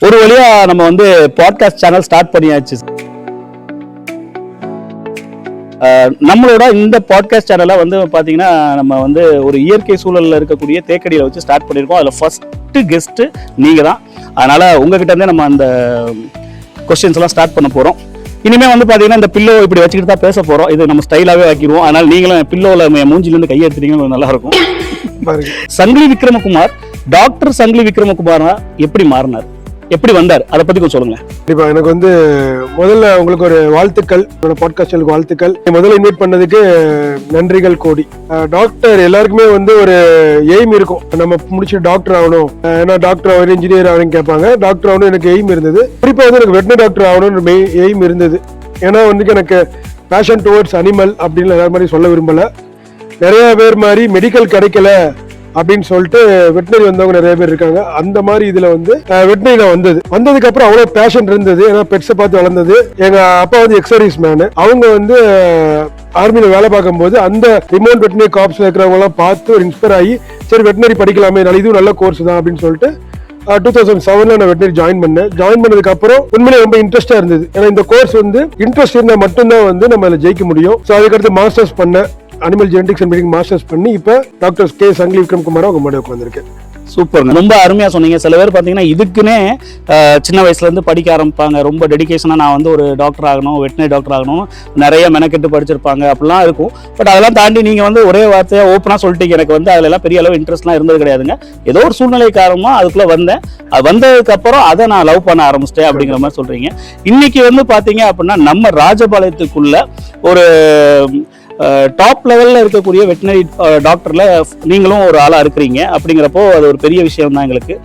ஒரு வழியா நம்ம வந்து பாட்காஸ்ட் சேனல் ஸ்டார்ட் பண்ணியாச்சு. நம்மளோட இந்த பாட்காஸ்ட் சேனலை வந்து பார்த்தீங்கன்னா நம்ம வந்து ஒரு இயற்கை சூழலில் இருக்கக்கூடிய தேக்கடியில் வச்சு ஸ்டார்ட் பண்ணியிருக்கோம். அதில் ஃபஸ்ட்டு கெஸ்ட்டு நீங்கள் தான். அதனால் உங்ககிட்ட இருந்தே நம்ம அந்த கொஸ்டின்ஸ் எல்லாம் ஸ்டார்ட் பண்ண போகிறோம். இனிமேல் வந்து பார்த்தீங்கன்னா இந்த பில்லோ இப்படி வச்சுக்கிட்டு தான் பேச போகிறோம். இது நம்ம ஸ்டைலாகவே ஆக்கிடுவோம். அதனால் நீங்களும் பில்லோவில் மூஞ்சிலேருந்து கையை எடுத்துட்டீங்கன்னா நல்லாயிருக்கும். சங்கிலி விக்ரமகுமார், டாக்டர் சங்கிலி விக்ரமகுமாரா எப்படி மாறினார், எப்படி வந்தார், அதை பத்தி கொஞ்சம் சொல்லுங்க. கண்டிப்பா. எனக்கு வந்து முதல்ல உங்களுக்கு ஒரு வாழ்த்துக்கள், பாட்காஸ்டுக்கு வாழ்த்துக்கள். முதல்ல இன்வைட் பண்ணதுக்கு நன்றிகள் கோடி. டாக்டர் எல்லாருக்குமே வந்து ஒரு எய்ம் இருக்கும், நம்ம முடிச்சு டாக்டர் ஆகணும், ஏன்னா டாக்டர் ஆகணும், இன்ஜினியர் ஆகணும்னு கேட்பாங்க. டாக்டர் ஆகணும் எனக்கு எய்ம் இருந்தது. குறிப்பா வந்து எனக்கு வெட்டினரி டாக்டர் ஆகணும்னு எய்ம் இருந்தது. ஏன்னா வந்து எனக்கு பேஷன் டுவர்ட்ஸ் அனிமல் அப்படின்னு எல்லாரும் மாதிரி சொல்ல விரும்பல. நிறைய பேர் மாதிரி மெடிக்கல் கிடைக்கல அப்படின்னு சொல்லிட்டு வெட்டினரி வந்தவங்க நிறைய பேர் இருக்காங்க. அந்த மாதிரி இதுல வந்து வெட்டினரியில வந்ததுக்கு அப்புறம் அவ்வளவு பேஷன் இருந்தது. ஏன்னா பெட்ஸை பார்த்து வளர்ந்தது. எங்க அப்பா வந்து எக்ஸர்வீஸ் மேனு. அவங்க வந்து ஆர்மியில வேலை பார்க்கும் போது அந்த ரிமோட் வெட்டினரி காப்ஸ்ல இருக்கிறவங்க எல்லாம் பார்த்து ஒரு இன்ஸ்பயர் ஆகி, சரி வெட்டினரி படிக்கலாமே, இதுவும் நல்ல கோர்ஸ் தான் அப்படின்னு சொல்லிட்டு 2007 நான் வெட்டினரி ஜாயின் பண்ணதுக்கு அப்புறம் உண்மையிலே ரொம்ப இன்ட்ரெஸ்டா இருந்தது. ஏன்னா இந்த கோர்ஸ் வந்து இன்ட்ரெஸ்ட் இருந்தா மட்டும்தான் வந்து நம்ம அதில் ஜெயிக்க முடியும். ஸோ அதுக்கடுத்து மாஸ்டர்ஸ் பண்ண animal genetics and breeding masters பண்ணி இப்ப டாக்டர் கே சங்கிலி விக்ரமகுமாரா உங்க முன்னாடி உட்கார்ந்திருக்கேன். சூப்பருங்க, ரொம்ப அருமையா சொன்னீங்க. சில பேர் பார்த்தீங்கன்னா இதுக்குன்னே சின்ன வயசுல இருந்து படிக்க ஆரம்பிப்பாங்க. ரொம்ப டெடிகேஷனா நான் வந்து ஒரு டாக்டர் ஆகணும், வெட்டினரி டாக்டர் ஆகணும், நிறைய மெனக்கெட்டு படிச்சிருப்பாங்க, அப்படிலாம் இருக்கும். பட் அதெல்லாம் தாண்டி நீங்க வந்து ஒரே வார்த்தையா ஓப்பனா சொல்லிட்டீங்க, எனக்கு வந்து அதுல எல்லாம் பெரிய அளவு இன்ட்ரெஸ்ட்லாம் இருந்தது கிடையாதுங்க. ஏதோ ஒரு சூழ்நிலை காரணமா அதுக்குள்ள வந்தேன். வந்ததுக்கு அப்புறம் அதை நான் லவ் பண்ண ஆரம்பிச்சிட்டேன் அப்படிங்கிற மாதிரி சொல்றீங்க. இன்னைக்கு வந்து பாத்தீங்க அப்படின்னா நம்ம ராஜபாளையத்துக்குள்ள ஒரு டாப் லெவல்ல இருக்கக்கூடிய வெட்டினரி டாக்டர்ல நீங்களும் ஒரு ஆளா இருக்கிறீங்க. அப்படிங்கிறப்போ அது ஒரு பெரிய விஷயம் தான் எங்களுக்கு.